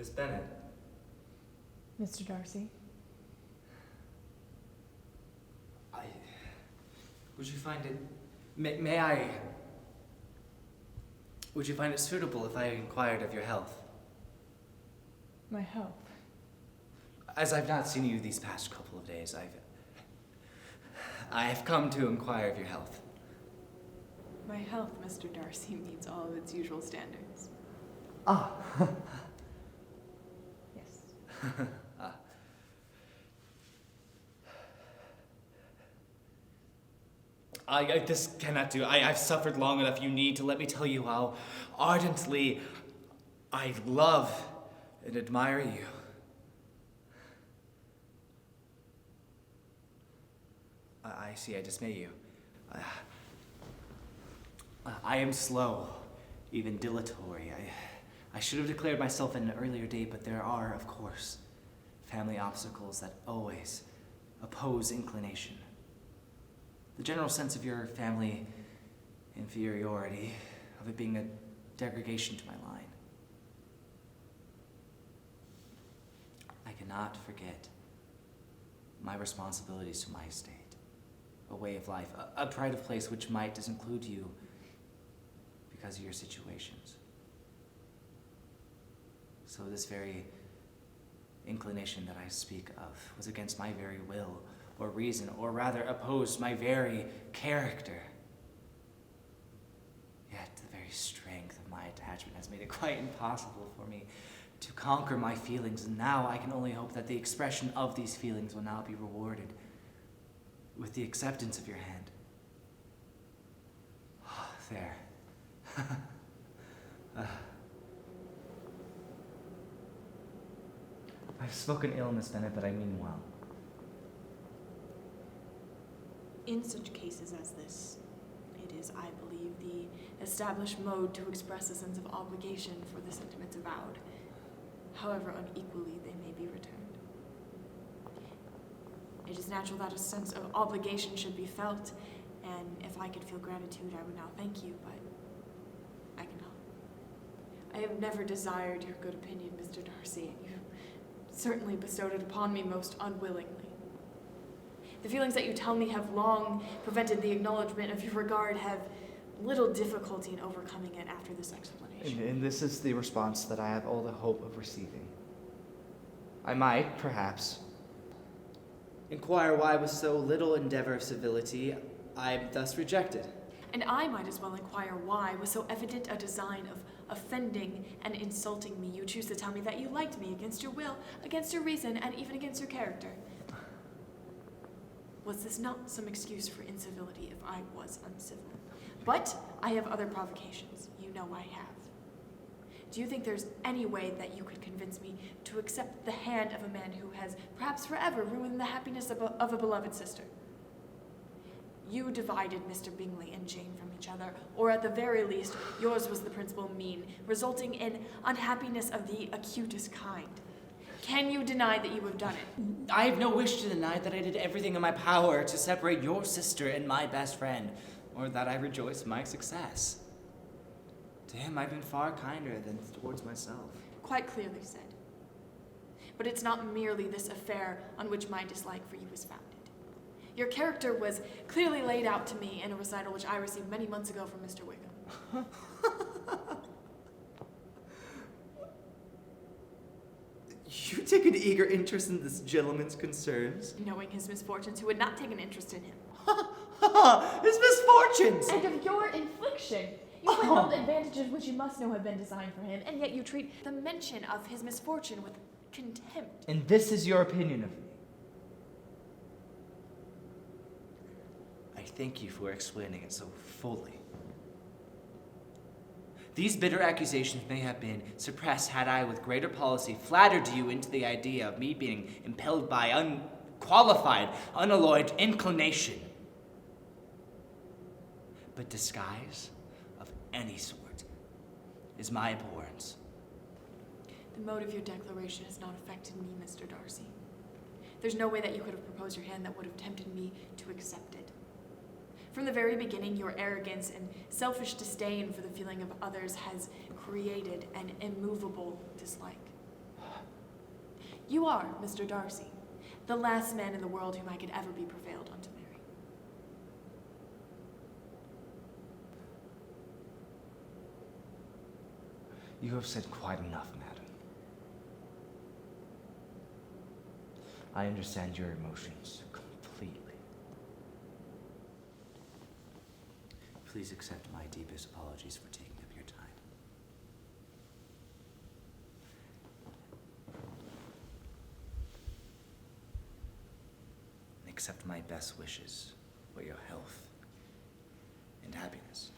Miss Bennet. Mr. Darcy. Would you find it... Would you find it suitable if I inquired of your health? My health? As I've not seen you these past couple of days, I have come to inquire of your health. My health, Mr. Darcy, meets all of its usual standards. Ah. Yes. This cannot do. I've suffered long enough. You need to let me tell you how ardently I love and admire you. I see, I dismay you. I am slow, even dilatory. I should have declared myself at an earlier date, but there are, of course, family obstacles that always oppose inclination. The general sense of your family inferiority, of it being a degradation to my line. I cannot forget my responsibilities to my estate, a way of life, a pride of place which might disinclude you because of your situations. So this very inclination that I speak of was against my very will, or reason, or rather opposed my very character. Yet the very strength of my attachment has made it quite impossible for me to conquer my feelings, and now I can only hope that the expression of these feelings will now be rewarded with the acceptance of your hand. Oh, there. I've spoken ill, Miss Bennet, but I mean well. In such cases as this, it is, I believe, the established mode to express a sense of obligation for the sentiments avowed, however unequally they may be returned. It is natural that a sense of obligation should be felt, and if I could feel gratitude, I would now thank you, but I cannot. I have never desired your good opinion, Mr. Darcy, and you certainly bestowed it upon me most unwillingly. The feelings that you tell me have long prevented the acknowledgement of your regard have little difficulty in overcoming it after this explanation. And this is the response that I have all the hope of receiving. I might, perhaps, inquire why with so little endeavor of civility I am thus rejected. And I might as well inquire why, with so evident a design of offending and insulting me, you choose to tell me that you liked me against your will, against your reason, and even against your character. Was this not some excuse for incivility if I was uncivil? But I have other provocations. You know I have. Do you think there's any way that you could convince me to accept the hand of a man who has, perhaps forever, ruined the happiness of a beloved sister? You divided Mr. Bingley and Jane from each other, or at the very least, yours was the principal mean, resulting in unhappiness of the acutest kind. Can you deny that you have done it? I have no wish to deny that I did everything in my power to separate your sister and my best friend, or that I rejoice in my success. To him, I've been far kinder than towards myself. Quite clearly said. But it's not merely this affair on which my dislike for you is founded. Your character was clearly laid out to me in a recital which I received many months ago from Mr. Wickham. You take an eager interest in this gentleman's concerns? Knowing his misfortunes, who would not take an interest in him. His misfortunes! And of your infliction. You withheld advantages which you must know have been designed for him, And yet you treat the mention of his misfortune with contempt. And this is your opinion of me? I thank you for explaining it so fully. These bitter accusations may have been suppressed had I, with greater policy, flattered you into the idea of me being impelled by unqualified, unalloyed inclination. But disguise of any sort is my abhorrence. The mode of your declaration has not affected me, Mr. Darcy. There's no way that you could have proposed your hand that would have tempted me to accept it. From the very beginning, your arrogance and selfish disdain for the feeling of others has created an immovable dislike. You are Mr. Darcy, the last man in the world whom I could ever be prevailed on to marry. You have said quite enough, madam. I understand your emotions completely. Please accept my deepest apologies for taking up your time. And accept my best wishes for your health and happiness.